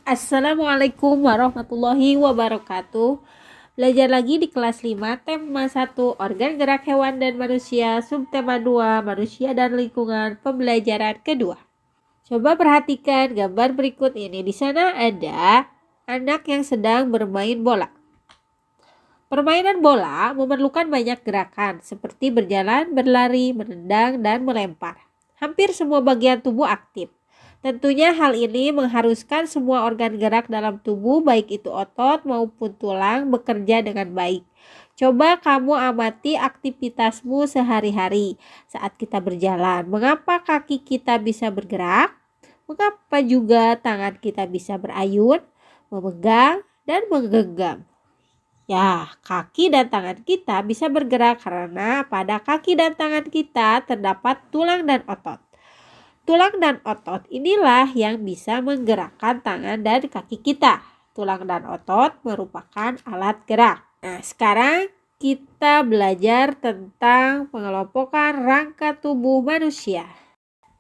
Assalamualaikum warahmatullahi wabarakatuh. Belajar lagi di kelas 5, tema 1, organ gerak hewan dan manusia, subtema 2, manusia dan lingkungan, pembelajaran kedua. Coba perhatikan gambar berikut ini. Di sana ada anak yang sedang bermain bola. Permainan bola memerlukan banyak gerakan seperti berjalan, berlari, menendang, dan melempar. Hampir semua bagian tubuh aktif. Tentunya hal ini mengharuskan semua organ gerak dalam tubuh, baik itu otot maupun tulang, bekerja dengan baik. Coba kamu amati aktivitasmu sehari-hari saat kita berjalan. Mengapa kaki kita bisa bergerak? Mengapa juga tangan kita bisa berayun, memegang, dan menggenggam? Ya, kaki dan tangan kita bisa bergerak karena pada kaki dan tangan kita terdapat tulang dan otot. Tulang dan otot inilah yang bisa menggerakkan tangan dan kaki kita. Tulang dan otot merupakan alat gerak. Nah, sekarang kita belajar tentang pengelompokan rangka tubuh manusia.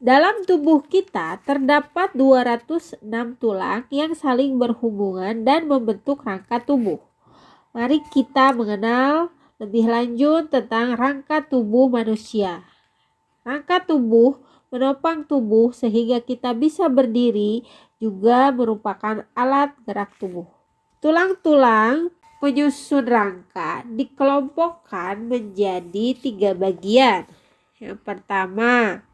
Dalam tubuh kita terdapat 206 tulang yang saling berhubungan dan membentuk rangka tubuh. Mari kita mengenal lebih lanjut tentang rangka tubuh manusia. Rangka tubuh menopang tubuh sehingga kita bisa berdiri juga merupakan alat gerak tubuh. Tulang-tulang penyusun rangka dikelompokkan menjadi 3 bagian. Yang pertama,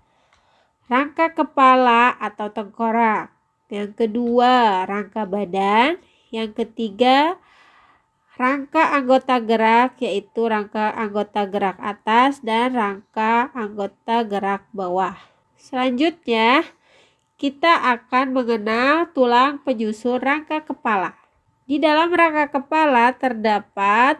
rangka kepala atau tengkorak. Yang kedua, rangka badan. Yang ketiga, rangka anggota gerak, yaitu rangka anggota gerak atas dan rangka anggota gerak bawah. Selanjutnya, kita akan mengenal tulang penyusun rangka kepala. Di dalam rangka kepala terdapat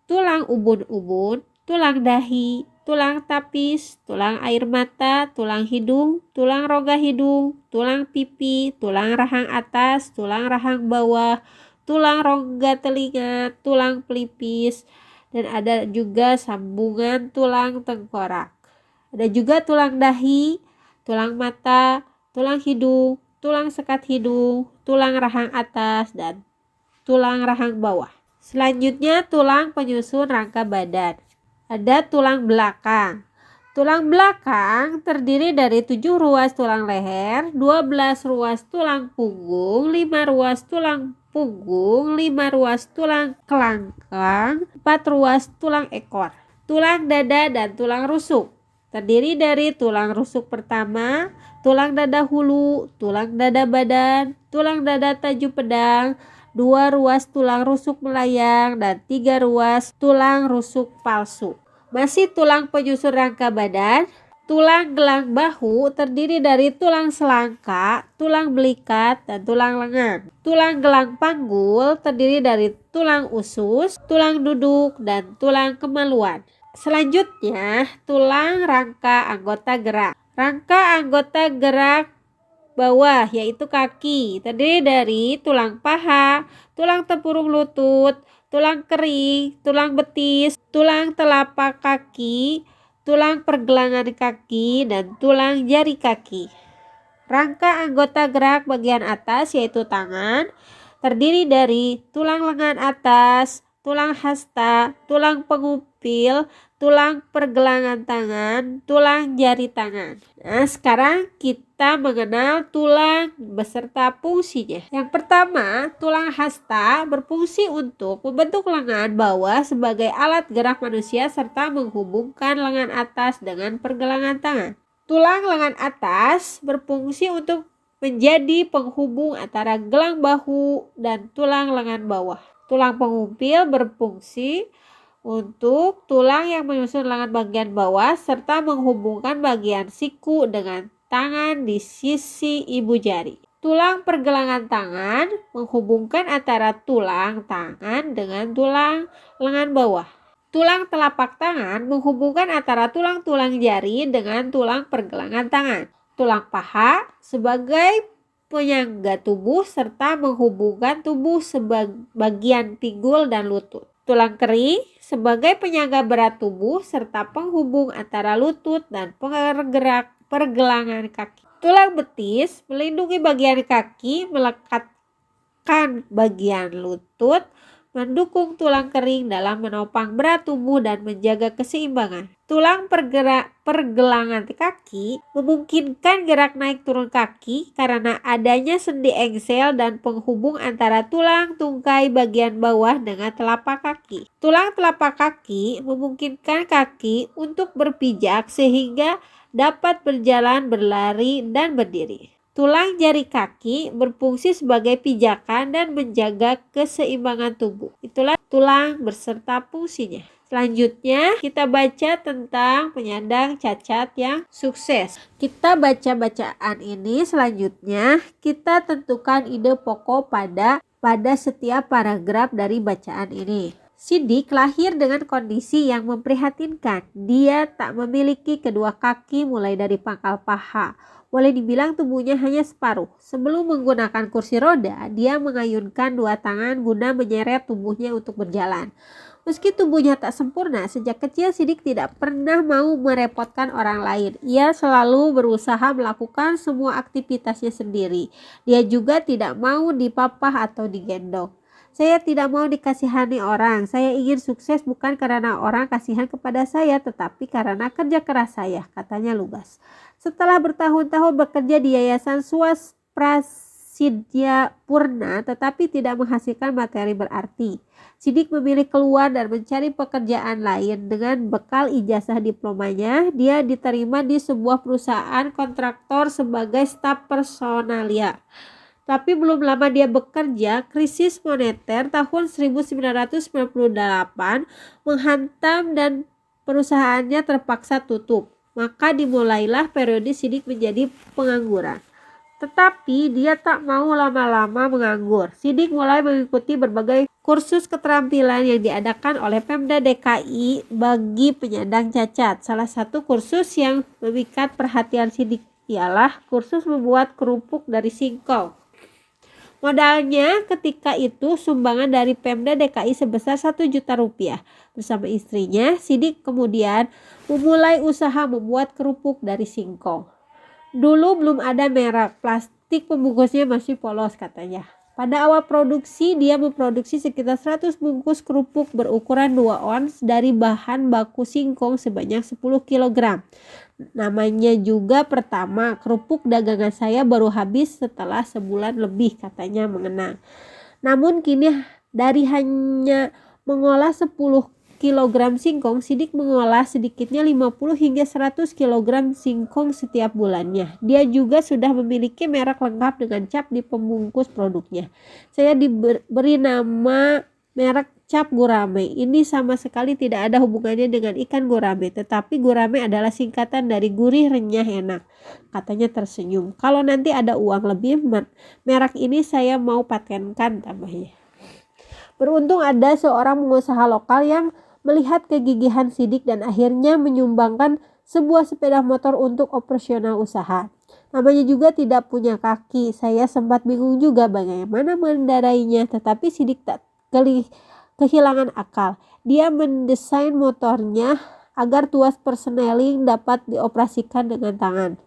tulang ubun-ubun, tulang dahi, tulang tapis, tulang air mata, tulang hidung, tulang rongga hidung, tulang pipi, tulang rahang atas, tulang rahang bawah, tulang rongga telinga, tulang pelipis, dan ada juga sambungan tulang tengkorak. Ada juga tulang dahi, tulang mata, tulang hidung, tulang sekat hidung, tulang rahang atas, dan tulang rahang bawah. Selanjutnya tulang penyusun rangka badan. Ada tulang belakang. Tulang belakang terdiri dari 7 ruas tulang leher, 12 ruas tulang punggung, 5 ruas tulang punggung, 5 ruas tulang kelangkang, 4 ruas tulang ekor. Tulang dada dan tulang rusuk terdiri dari tulang rusuk pertama, tulang dada hulu, tulang dada badan, tulang dada taju pedang, 2 ruas tulang rusuk melayang, dan 3 ruas tulang rusuk palsu. Masih tulang penyusun rangka badan. Tulang gelang bahu terdiri dari tulang selangka, tulang belikat, dan tulang lengan. Tulang gelang panggul terdiri dari tulang usus, tulang duduk, dan tulang kemaluan. Selanjutnya, tulang rangka anggota gerak. Rangka anggota gerak bawah yaitu kaki terdiri dari tulang paha, tulang tempurung lutut, tulang kering, tulang betis, tulang telapak kaki, tulang pergelangan kaki, dan tulang jari kaki. Rangka anggota gerak bagian atas yaitu tangan terdiri dari tulang lengan atas, tulang hasta, tulang pengupil, tulang pergelangan tangan, tulang jari tangan. Nah, sekarang kita mengenal tulang beserta fungsinya. Yang pertama, tulang hasta berfungsi untuk membentuk lengan bawah sebagai alat gerak manusia serta menghubungkan lengan atas dengan pergelangan tangan. Tulang lengan atas berfungsi untuk menjadi penghubung antara gelang bahu dan tulang lengan bawah. Tulang pengumpil berfungsi untuk tulang yang menyusun lengan bagian bawah serta menghubungkan bagian siku dengan tangan di sisi ibu jari. Tulang pergelangan tangan menghubungkan antara tulang tangan dengan tulang lengan bawah. Tulang telapak tangan menghubungkan antara tulang-tulang jari dengan tulang pergelangan tangan. Tulang paha sebagai penyangga tubuh serta menghubungkan tubuh sebagian pinggul dan lutut. Tulang kering sebagai penyangga berat tubuh serta penghubung antara lutut dan penggerak pergelangan kaki. Tulang betis melindungi bagian kaki, menekan bagian lutut, mendukung tulang kering dalam menopang berat tubuh dan menjaga keseimbangan. Tulang pergelangan kaki memungkinkan gerak naik turun kaki karena adanya sendi engsel dan penghubung antara tulang tungkai bagian bawah dengan telapak kaki. Tulang telapak kaki memungkinkan kaki untuk berpijak sehingga dapat berjalan, berlari, dan berdiri. Tulang jari kaki berfungsi sebagai pijakan dan menjaga keseimbangan tubuh. Itulah tulang beserta fungsinya. Selanjutnya kita baca tentang penyandang cacat yang sukses. Kita baca bacaan ini, selanjutnya kita tentukan ide pokok pada setiap paragraf dari bacaan ini. Sidik lahir dengan kondisi yang memprihatinkan. Dia tak memiliki kedua kaki mulai dari pangkal paha. Boleh dibilang tubuhnya hanya separuh. Sebelum menggunakan kursi roda, dia mengayunkan dua tangan guna menyeret tubuhnya untuk berjalan. Meski tubuhnya tak sempurna, sejak kecil Sidik tidak pernah mau merepotkan orang lain. Ia selalu berusaha melakukan semua aktivitasnya sendiri. Dia juga tidak mau dipapah atau digendong. Saya tidak mau dikasihani orang. Saya ingin sukses bukan karena orang kasihan kepada saya, tetapi karena kerja keras saya, katanya lugas. Setelah bertahun-tahun bekerja di Yayasan Swasprasidya Purna, tetapi tidak menghasilkan materi berarti, Sidik memilih keluar dan mencari pekerjaan lain. Dengan bekal ijazah diplomanya, dia diterima di sebuah perusahaan kontraktor sebagai staf personalia. Tapi belum lama dia bekerja, krisis moneter tahun 1998 menghantam dan perusahaannya terpaksa tutup. Maka dimulailah periode Sidik menjadi pengangguran. Tetapi dia tak mau lama-lama menganggur. Sidik mulai mengikuti berbagai kursus keterampilan yang diadakan oleh Pemda DKI bagi penyandang cacat. Salah satu kursus yang memikat perhatian Sidik ialah kursus membuat kerupuk dari singkong. Modalnya ketika itu sumbangan dari Pemda DKI sebesar 1 juta rupiah. Bersama istrinya, Sidik kemudian memulai usaha membuat kerupuk dari singkong. Dulu belum ada merek, plastik pembungkusnya masih polos katanya. Pada awal produksi, dia memproduksi sekitar 100 bungkus kerupuk berukuran 2 ons dari bahan baku singkong sebanyak 10 kg. Namanya juga pertama, kerupuk dagangan saya baru habis setelah sebulan lebih, katanya mengenang. Namun kini dari hanya mengolah 10 kg singkong, Sidik mengolah sedikitnya 50 hingga 100 kg singkong setiap bulannya. Dia juga sudah memiliki merek lengkap dengan cap di pembungkus produknya. Saya diberi nama merek cap gurame. Ini sama sekali tidak ada hubungannya dengan ikan gurame, tetapi gurame adalah singkatan dari gurih, renyah, enak, katanya tersenyum. Kalau nanti ada uang lebih, merek ini saya mau patenkan, tambahnya. Beruntung ada seorang pengusaha lokal yang melihat kegigihan Sidik dan akhirnya menyumbangkan sebuah sepeda motor untuk operasional usaha. Namanya juga tidak punya kaki. Saya sempat bingung juga bagaimana mengendarainya, tetapi Sidik tak kehilangan akal. Dia mendesain motornya agar tuas persneling dapat dioperasikan dengan tangan.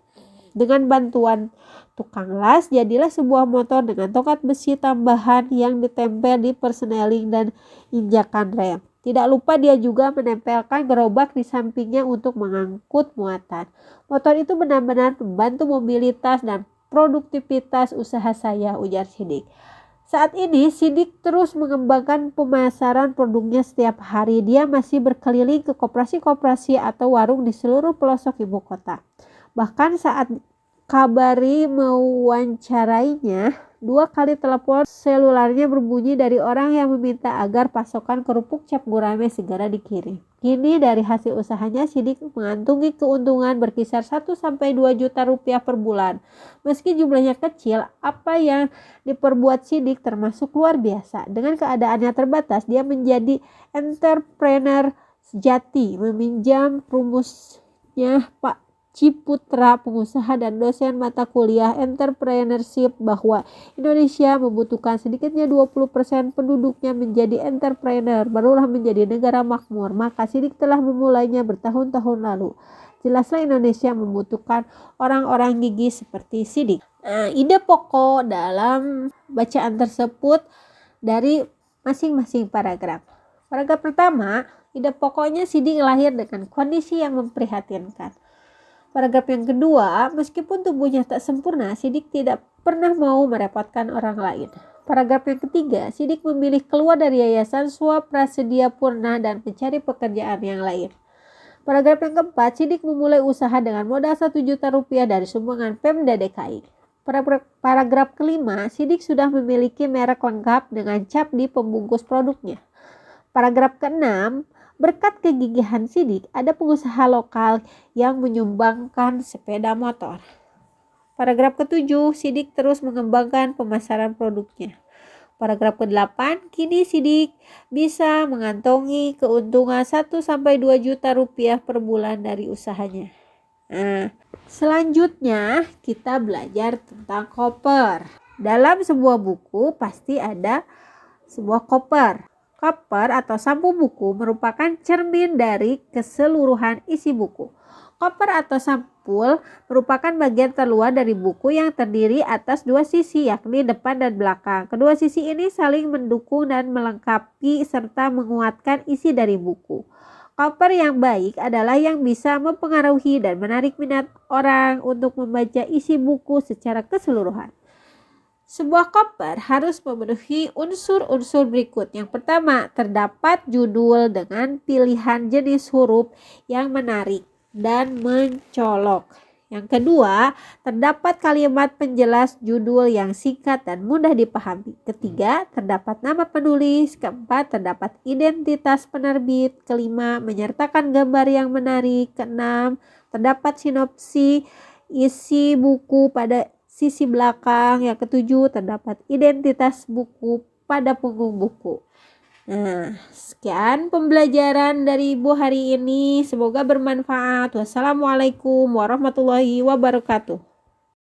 Dengan bantuan tukang las, jadilah sebuah motor dengan tongkat besi tambahan yang ditempel di persneling dan injakan rem. Tidak lupa dia juga menempelkan gerobak di sampingnya untuk mengangkut muatan. Motor itu benar-benar membantu mobilitas dan produktivitas usaha saya, ujar Sidik. Saat ini Sidik terus mengembangkan pemasaran produknya setiap hari. Dia masih berkeliling ke koperasi-koperasi atau warung di seluruh pelosok ibu kota. Bahkan saat kabari mewawancarainya, 2 kali telepon selularnya berbunyi dari orang yang meminta agar pasokan kerupuk cap gurame segera dikirim. Kini dari hasil usahanya Sidik mengantungi keuntungan berkisar 1-2 juta rupiah per bulan. Meski jumlahnya kecil, apa yang diperbuat Sidik termasuk luar biasa. Dengan keadaannya terbatas, dia menjadi entrepreneur sejati, meminjam rumusnya Pak Ciputra, pengusaha dan dosen mata kuliah entrepreneurship, bahwa Indonesia membutuhkan sedikitnya 20% penduduknya menjadi entrepreneur, barulah menjadi negara makmur. Maka Sidik telah memulainya bertahun-tahun lalu. Jelaslah Indonesia membutuhkan orang-orang gigih seperti Sidik. Ide pokok dalam bacaan tersebut dari masing-masing paragraf. Paragraf pertama, ide pokoknya Sidik lahir dengan kondisi yang memprihatinkan. Paragraf yang kedua, meskipun tubuhnya tak sempurna, Sidik tidak pernah mau merepotkan orang lain. Paragraf yang ketiga, Sidik memilih keluar dari Yayasan Swaprasedia Purna dan mencari pekerjaan yang lain. Paragraf yang keempat, Sidik memulai usaha dengan modal 1 juta rupiah dari sumbangan Pemda DKI. Paragraf kelima, Sidik sudah memiliki merek lengkap dengan cap di pembungkus produknya. Paragraf keenam, berkat kegigihan Sidik, ada pengusaha lokal yang menyumbangkan sepeda motor. Paragraf ketujuh, Sidik terus mengembangkan pemasaran produknya. Paragraf ke-8, kini Sidik bisa mengantongi keuntungan 1-2 juta rupiah per bulan dari usahanya. Selanjutnya kita belajar tentang koper. Dalam sebuah buku pasti ada sebuah koper. Koper atau sampul buku merupakan cermin dari keseluruhan isi buku. Koper atau sampul merupakan bagian terluar dari buku yang terdiri atas 2 sisi, yakni depan dan belakang. Kedua sisi ini saling mendukung dan melengkapi serta menguatkan isi dari buku. Koper yang baik adalah yang bisa mempengaruhi dan menarik minat orang untuk membaca isi buku secara keseluruhan. Sebuah koper harus memenuhi unsur-unsur berikut. Yang pertama, terdapat judul dengan pilihan jenis huruf yang menarik dan mencolok. Yang kedua, terdapat kalimat penjelas judul yang singkat dan mudah dipahami. Ketiga, terdapat nama penulis. Keempat, terdapat identitas penerbit. Kelima, menyertakan gambar yang menarik. Keenam, terdapat sinopsis isi buku pada sisi belakang. Yang ketujuh, terdapat identitas buku pada punggung buku. Sekian pembelajaran dari Ibu hari ini. Semoga bermanfaat. Wassalamualaikum warahmatullahi wabarakatuh.